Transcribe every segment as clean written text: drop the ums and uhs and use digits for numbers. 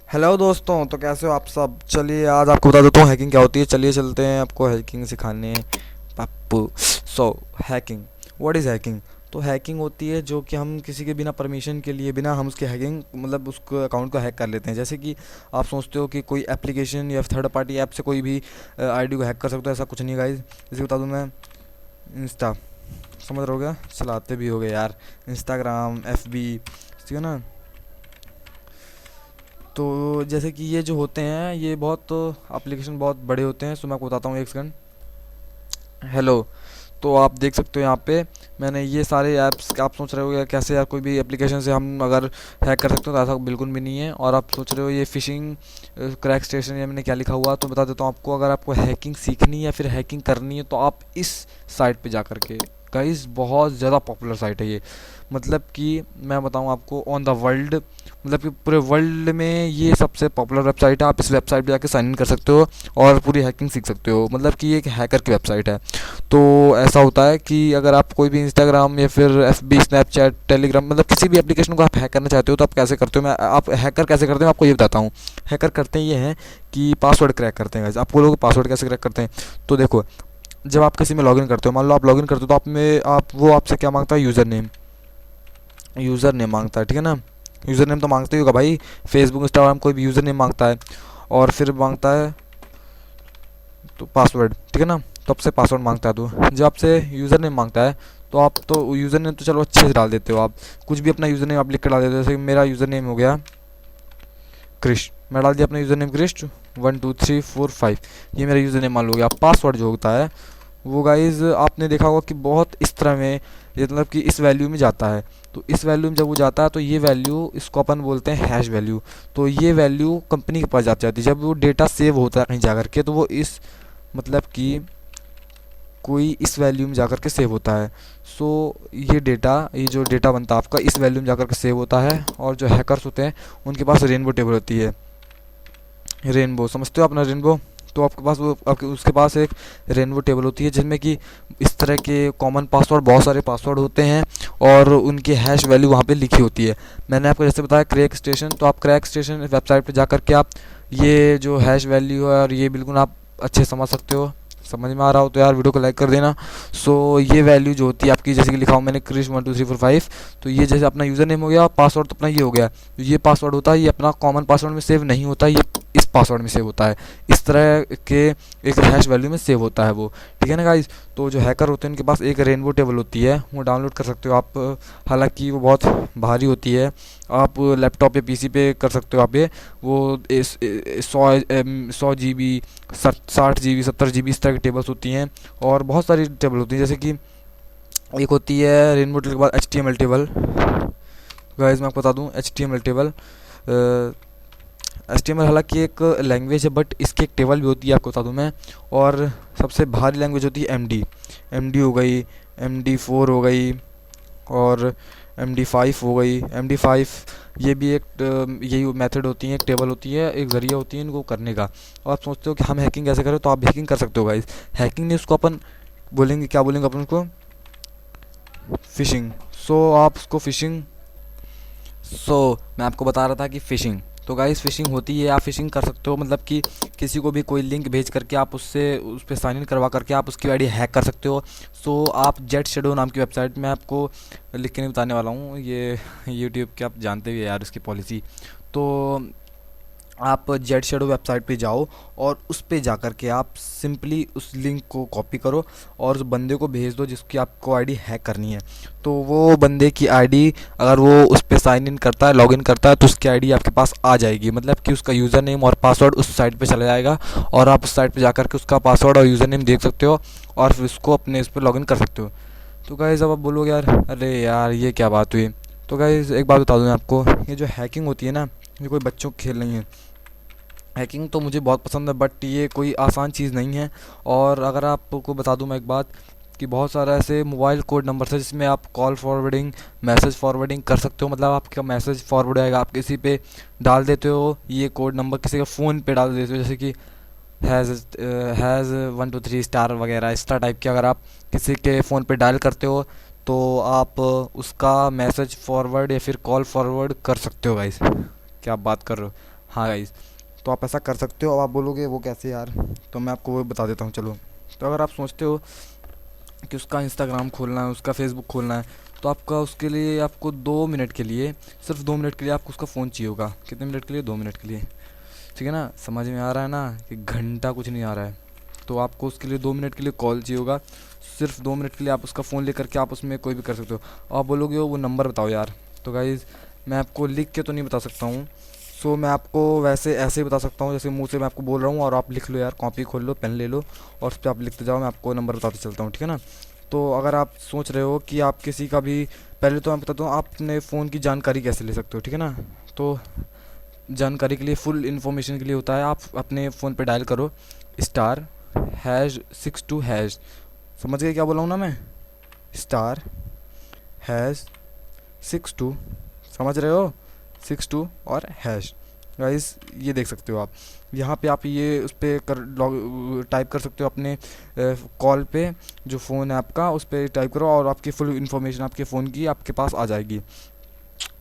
Hello दोस्तों, तो कैसे हो आप सब। चलिए आज आपको बता देता हूँ हैकिंग क्या होती है। चलिए चलते हैं आपको हैकिंग सिखाने पप्पू। सो हैकिंग, व्हाट इज़ हैकिंग। तो हैकिंग होती है जो कि हम किसी के बिना परमिशन के लिए बिना हम उसके हैकिंग मतलब उसको अकाउंट को हैक कर लेते हैं। जैसे कि आप सोचते हो कि कोई एप्लीकेशन या थर्ड पार्टी ऐप से कोई भी आईडी को हैक कर सकते हो, ऐसा कुछ नहीं गाइज। जैसे बता दूँ मैं, इंस्टा समझ रहे हो गया, चलाते भी हो गए यार, इंस्टाग्राम एफबी, ठीक है ना। तो जैसे कि ये जो होते हैं ये बहुत एप्लीकेशन बहुत बड़े होते हैं। सो मैं आपको बताता हूँ, एक सेकंड। हेलो। तो आप देख सकते हो यहाँ पे मैंने ये सारे ऐप्स, आप सोच रहे हो यार कैसे यार कोई भी एप्लीकेशन से हम अगर हैक कर सकते हो, तो ऐसा बिल्कुल भी नहीं है। और आप सोच रहे हो ये फ़िशिंग क्रैक स्टेशन या मैंने क्या लिखा हुआ, तो बता देता हूँ आपको। अगर आपको हैकिंग सीखनी है या फिर हैकिंग करनी है तो आप इस साइट पे जा कर के, गाइस बहुत ज़्यादा पॉपुलर साइट है ये। मतलब कि मैं बताऊँ आपको, ऑन द वर्ल्ड, मतलब कि पूरे वर्ल्ड में ये सबसे पॉपुलर वेबसाइट है। आप इस वेबसाइट पे जाके साइन इन कर सकते हो और पूरी हैकिंग सीख सकते हो। मतलब कि ये एक हैकर की वेबसाइट है। तो ऐसा होता है कि अगर आप कोई भी इंस्टाग्राम या फिर एफबी, स्नैपचैट, टेलीग्राम, मतलब किसी भी एप्लीकेशन को आप हैक करना चाहते हो तो आप कैसे करते हो, मैं आप हैकर कैसे करते हैं आपको ये बताता हूँ। हैकर करते हैं ये हैं कि पासवर्ड क्रैक करते हैं। guys, आप बोलोगे पासवर्ड कैसे क्रैक करते हैं, तो देखो, जब आप किसी में लॉगिन करते हो, मान लो आप लॉगिन करते हो, तो आप वो आपसे क्या मांगता है, यूज़र नेम। यूज़र नेम मांगता है, ठीक है ना। यूज़र नेम तो मांगते ही होगा भाई, फेसबुक इंस्टाग्राम कोई भी यूज़र नेम मांगता है। और फिर मांगता है तो पासवर्ड, ठीक है ना। तो आपसे पासवर्ड मांगता है। तो जब आपसे यूज़र नेम मांगता है तो आप तो यूज़र नेम तो चलो अच्छे से डाल देते हो, आप कुछ भी अपना यूज़र नेम आप लिख कर डाल देते हो। जैसे कि मेरा यूज़र नेम हो गया क्रिश, मैं डाल दिया अपना यूज़र नेम क्रिश 1 2 3 4 5, ये मेरा यूज़र नेम मान लो। गया पासवर्ड जो होता है वो गाइज़ आपने देखा होगा कि बहुत इस तरह में, ये मतलब कि इस वैल्यू में जाता है। तो इस वैल्यू में जब वो जाता है तो ये वैल्यू, इसको अपन बोलते हैं हैश वैल्यू। तो ये वैल्यू कंपनी के पास जाती है। जब वो डेटा सेव होता है कहीं जा कर के, तो वो इस, मतलब कि कोई इस वैल्यू में जाकर के सेव होता है। सो ये डेटा, ये जो डेटा बनता है आपका, इस वैल्यू में जाकर के सेव होता है। और जो हैकर्स होते हैं उनके पास रेनबो टेबल होती है। रेनबो समझते हो अपना, रेनबो। तो आपके पास वो, आपके उसके पास एक रेनबो टेबल होती है जिसमें कि इस तरह के कॉमन पासवर्ड, बहुत सारे पासवर्ड होते हैं और उनकी हैश वैल्यू वहाँ पे लिखी होती है। मैंने आपको जैसे बताया क्रैक स्टेशन, तो आप क्रैक स्टेशन वेबसाइट पे जा कर के आप ये जो हैश वैल्यू है और ये बिल्कुल आप अच्छे से समझ सकते हो। समझ में आ रहा हो तो यार वीडियो को लाइक कर देना। सो ये वैल्यू जो होती है आपकी, जैसे कि लिखा हूँ मैंने क्रिश 1 2 3 4 5, तो ये जैसे अपना यूज़र नेम हो गया, पासवर्ड तो अपना ये हो गया। तो ये पासवर्ड होता है, ये अपना कॉमन पासवर्ड में सेव नहीं होता, ये इस पासवर्ड में सेव होता है। इस तरह के एक हैश वैल्यू में सेव होता है वो, ठीक है ना गाइज। तो जो हैकर होते हैं उनके पास एक रेनबो टेबल होती है, वो डाउनलोड कर सकते हो आप। हालांकि वो बहुत भारी होती है, आप लैपटॉप या पीसी पे कर सकते हो आप ये। वो 100 GB, 60 GB, 70 GB इस तरह की टेबल्स होती हैं। और बहुत सारी टेबल होती हैं, जैसे कि एक होती है रेनबो टेबल के बाद HTML टेबल। गाइज मैं आपको बता दूं, HTML टेबल, HTML हालांकि एक लैंग्वेज है, बट इसकी एक टेबल भी होती है, आपको बता दूं मैं। और सबसे भारी लैंग्वेज होती है MD हो गई, MD4 हो गई, और MD5 हो गई। MD5 ये भी एक यही मेथड होती है, एक टेबल होती है, एक ज़रिया होती है इनको करने का। और आप सोचते हो कि हम हैकिंग कैसे करें, तो आप हैकिंग कर सकते हो गाइस। हैकिंग नहीं, उसको अपन बोलेंगे, क्या बोलेंगे अपन उसको, फ़िशिंग। सो आप उसको फ़िशिंग, मैं आपको बता रहा था कि फ़िशिंग, तो गाइस फ़िशिंग होती है, आप फ़िशिंग कर सकते हो। मतलब कि किसी को भी कोई लिंक भेज करके आप उससे उस पर साइन इन करवा करके आप उसकी आईडी हैक कर सकते हो। सो आप जेट शेडो नाम की वेबसाइट, मैं आपको लिख के नहीं बताने वाला हूँ, ये यूट्यूब के आप जानते भी यार उसकी पॉलिसी। तो आप जेट शेडो वेबसाइट पे जाओ और उस पे जा कर के आप सिंपली उस लिंक को कॉपी करो और उस बंदे को भेज दो जिसकी आपको आईडी हैक करनी है। तो वो बंदे की आईडी, अगर वो उस पे साइन इन करता है, लॉगिन करता है, तो उसकी आईडी आपके पास आ जाएगी। मतलब कि उसका यूज़र नेम और पासवर्ड उस साइट पे चला जाएगा और आप उस साइट पे जा कर के उसका पासवर्ड और यूज़र नेम देख सकते हो और फिर उसको अपने इस पर लॉगिन कर सकते हो। तो गाइज़ अब आप बोलोगे यार, अरे यार ये क्या बात हुई। तो गाइज़ एक बात बता दूँ मैं आपको, ये जो हैकिंग होती है ना, ये कोई बच्चों का खेल नहीं है। हैकिंग तो मुझे बहुत पसंद है, बट ये कोई आसान चीज़ नहीं है। और अगर आपको बता दूं मैं एक बात, कि बहुत सारा ऐसे मोबाइल कोड नंबर है जिसमें आप कॉल फॉरवर्डिंग, मैसेज फॉरवर्डिंग कर सकते हो। मतलब आपका मैसेज फॉरवर्ड आएगा, आप किसी पे डाल देते हो ये कोड नंबर, किसी के फ़ोन पे डाल देते हो, जैसे कि हैज़ 1 2 3 स्टार वगैरह इस तरह टाइप के। अगर आप किसी के फ़ोन पे डायल करते हो तो आप उसका मैसेज फॉरवर्ड या फिर कॉल फॉरवर्ड कर सकते हो गाइस। क्या आप बात कर रहे हो, हाँ गाइस, तो आप ऐसा कर सकते हो। अब आप बोलोगे वो कैसे यार, तो मैं आपको वो बता देता हूँ चलो। तो अगर आप सोचते हो कि उसका इंस्टाग्राम खोलना है, उसका फेसबुक खोलना है, तो आपका उसके लिए आपको 2 मिनट के लिए, सिर्फ 2 मिनट के लिए आपको उसका फ़ोन चाहिए होगा। कितने मिनट के लिए? 2 मिनट के लिए। ठीक है ना, समझ में आ रहा है ना कि घंटा कुछ नहीं आ रहा है। तो आपको उसके लिए 2 मिनट के लिए कॉल चाहिए होगा, सिर्फ 2 मिनट के लिए आप उसका फ़ोन लेकर के आप उसमें कोई भी कर सकते हो। आप बोलोगे वो नंबर बताओ यार, तो गाइज़ मैं आपको लिख के तो नहीं बता सकता हूँ। सो मैं आपको वैसे ऐसे ही बता सकता हूँ, जैसे मुंह से मैं आपको बोल रहा हूँ, और आप लिख लो यार, कॉपी खोल लो, पेन ले लो और उस पर आप लिखते जाओ, मैं आपको नंबर बताते चलता हूँ, ठीक है ना। तो अगर आप सोच रहे हो कि आप किसी का भी, पहले तो मैं बताता हूँ आप अपने फ़ोन की जानकारी कैसे ले सकते हो, ठीक है ना। तो जानकारी के लिए, फुल इन्फॉर्मेशन के लिए होता है, आप अपने फ़ोन पे डायल करो *#62#। समझ गए क्या बोला हूँ ना मैं? *#62, समझ रहे हो? 62 और हैश। गाइस ये देख सकते हो आप, यहाँ पे आप ये उस पर कर लॉग टाइप कर सकते हो अपने कॉल पे, जो फ़ोन है आपका उस पर टाइप करो और आपकी फुल इन्फॉर्मेशन आपके फ़ोन की आपके पास आ जाएगी।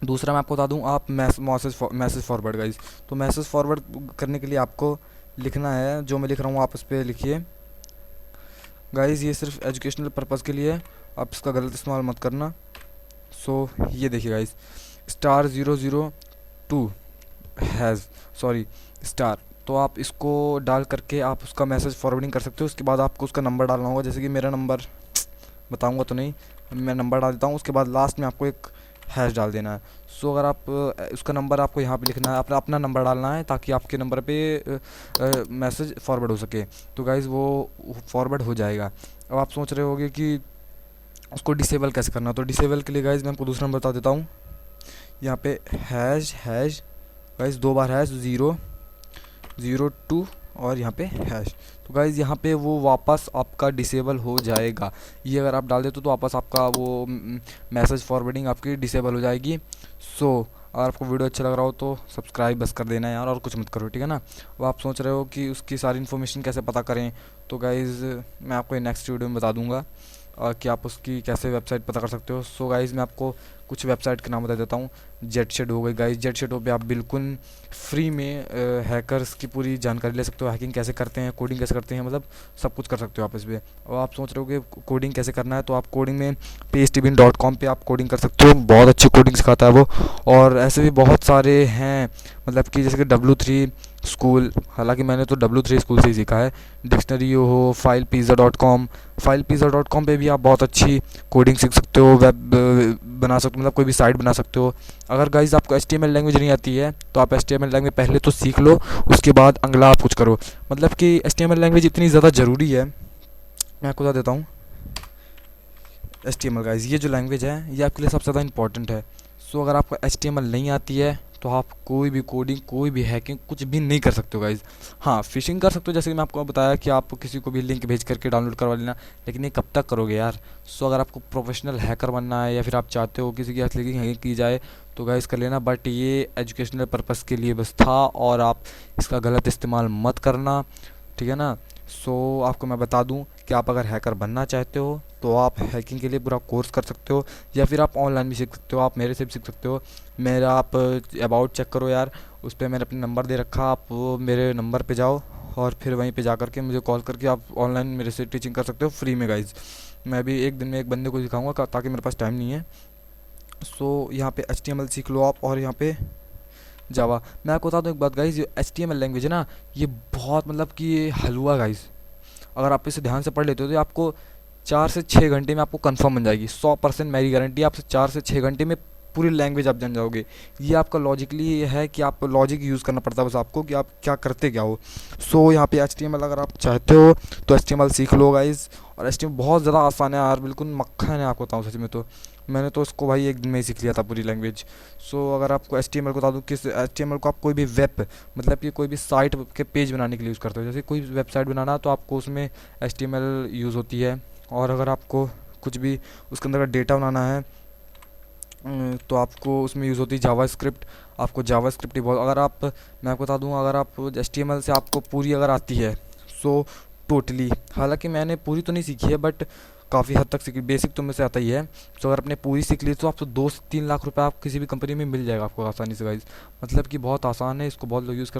दूसरा मैं आपको बता दूं, आप मैसेज फॉरवर्ड गाइस। तो मैसेज फॉरवर्ड करने के लिए आपको लिखना है, जो मैं लिख रहा हूँ आप उस पर लिखिए गाइस। ये सिर्फ एजुकेशनल पर्पज़ के लिए है, आप इसका गलत इस्तेमाल मत करना। सो ये देखिए गाइस, *002 हैज़, सॉरी स्टार। तो आप इसको डाल करके आप उसका मैसेज फॉरवर्डिंग कर सकते हो। उसके बाद आपको उसका नंबर डालना होगा, जैसे कि मेरा नंबर बताऊंगा तो नहीं, मैं नंबर डाल देता हूँ। उसके बाद लास्ट में आपको एक हैश डाल देना है। सो अगर आप उसका नंबर आपको यहाँ पे लिखना है, अपना अपना नंबर डालना है, ताकि आपके नंबर पे मैसेज फॉरवर्ड हो सके। तो गाइज़ वो फॉरवर्ड हो जाएगा। अब आप सोच रहे होगे कि उसको डिसेबल कैसे करना, तो डिसेबल के लिए गाइज़ मैं आपको दूसरा नंबर बता देता हूँ। यहाँ पे हैश हैश गाइज़ 2 बार हैश 002 और यहाँ पे हैश। तो गाइज़ यहाँ पे वो वापस आपका डिसेबल हो जाएगा। ये अगर आप डाल देते तो वापस आपका वो मैसेज फॉरवर्डिंग आपकी डिसेबल हो जाएगी। सो अगर आपको वीडियो अच्छा लग रहा हो तो सब्सक्राइब बस कर देना यार, और कुछ मत करो, ठीक है ना। अब आप सोच रहे हो कि उसकी सारी इन्फॉर्मेशन कैसे पता करें, तो गाइज़ मैं आपको नेक्स्ट वीडियो में बता दूंगा कि आप उसकी कैसे वेबसाइट पता कर सकते हो। सो गाइज़ मैं आपको कुछ वेबसाइट के नाम बता देता हूँ। जेटशेड हो गई गाइज़, जेटशेड पे आप बिल्कुल फ्री में हैकर्स की पूरी जानकारी ले सकते हो, हैकिंग कैसे करते हैं, कोडिंग कैसे करते हैं, मतलब सब कुछ कर सकते हो आप इस पर। और आप सोच रहे हो कि कोडिंग कैसे करना है, तो आप कोडिंग में pastebin.com पे आप कोडिंग कर सकते हो, बहुत अच्छी कोडिंग सिखाता है वो। और ऐसे भी बहुत सारे हैं, मतलब कि जैसे कि W3 स्कूल, हालांकि मैंने तो W3 स्कूल से ही सीखा है। डिक्शनरी हो, फाइलपिज़्ज़ा.com पे भी आप बहुत अच्छी कोडिंग सीख सकते हो, वेब बना सकते हो, मतलब कोई भी साइट बना सकते हो। अगर गाइज़ आपको HTML लैंग्वेज नहीं आती है तो आप HTML लैंग्वेज पहले तो सीख लो, उसके बाद अगला आप कुछ करो। मतलब कि HTML लैंग्वेज इतनी ज़्यादा ज़रूरी है, मैं आपको बता देता हूँ। HTML गाइज़, ये जो लैंग्वेज है ये आपके लिए सबसे ज़्यादा इंपॉर्टेंट है। सो अगर आपको HTML नहीं आती है तो आप कोई भी कोडिंग, कोई भी हैकिंग, कुछ भी नहीं कर सकते हो गाइज़। हाँ, फिशिंग कर सकते हो, जैसे कि मैं आपको बताया कि आप किसी को भी लिंक भेज करके डाउनलोड करवा लेना, लेकिन ये कब तक करोगे यार। सो अगर आपको प्रोफेशनल हैकर बनना है या फिर आप चाहते हो किसी की असली हैकिंग की जाए तो गाइज़ कर लेना, बट ये एजुकेशनल पर्पज़ के लिए बस था, और आप इसका गलत इस्तेमाल मत करना, ठीक है ना। सो आपको मैं बता दूं कि आप अगर हैकर बनना चाहते हो तो आप हैकिंग के लिए पूरा कोर्स कर सकते हो, या फिर आप ऑनलाइन भी सीख सकते हो, आप मेरे से भी सीख सकते हो। मेरा आप अबाउट चेक करो यार, उस पर मैंने अपना नंबर दे रखा, आप वो मेरे नंबर पे जाओ और फिर वहीं पे जा करके मुझे कॉल करके आप ऑनलाइन मेरे से टीचिंग कर सकते हो फ्री में गाइज़। मैं भी एक दिन में एक बंदे को सिखाऊंगा, ताकि मेरे पास टाइम नहीं है। सो यहाँ पे HTML सीख लो आप, और यहाँ पे जावा। मैं आपको बता दूँ एक बात गाइज़, ये HTML लैंग्वेज है ना, ये बहुत मतलब कि ये हलवा गाइज़। अगर आप इसे ध्यान से पढ़ लेते हो तो आपको 4 से 6 घंटे में आपको कंफर्म बन जाएगी, 100% मेरी गारंटी है। आपसे 4 से 6 घंटे में पूरी लैंग्वेज आप जान जाओगे। ये आपका लॉजिकली है कि आप लॉजिक यूज़ करना पड़ता है बस आपको, कि आप क्या करते क्या हो। सो यहाँ पे HTML अगर आप चाहते हो तो HTML सीख लो गाइज़। और HTML बहुत ज़्यादा आसान है यार, बिल्कुल मक्खन है, आपको बताऊँ सच में। तो मैंने तो इसको भाई एक दिन में ही सीख लिया था पूरी लैंग्वेज। सो अगर आपको HTML को बता दूँ, किस HTML को आप कोई भी वेब, मतलब कि कोई भी साइट के पेज बनाने के लिए यूज़ करते हो, जैसे कोई वेबसाइट बनाना तो आपको उसमें HTML यूज़ होती है। और अगर आपको कुछ भी उसके अंदर का डेटा बनाना है तो आपको उसमें यूज़ होती है जावास्क्रिप्ट। आपको जावास्क्रिप्ट ही बहुत, अगर आप, मैं आपको बता दूँ, अगर आप HTML से आपको पूरी अगर आती है सो टोटली, हालांकि मैंने पूरी तो नहीं सीखी है, बट काफ़ी हद तक सीख, बेसिक तो में से आता ही है। तो अगर आपने पूरी सीख ली तो आपको 2 से 3 लाख रुपए आप किसी भी कंपनी में मिल जाएगा आपको आसानी से गाइस। मतलब कि बहुत आसान है, इसको बहुत लोग यूज़ करते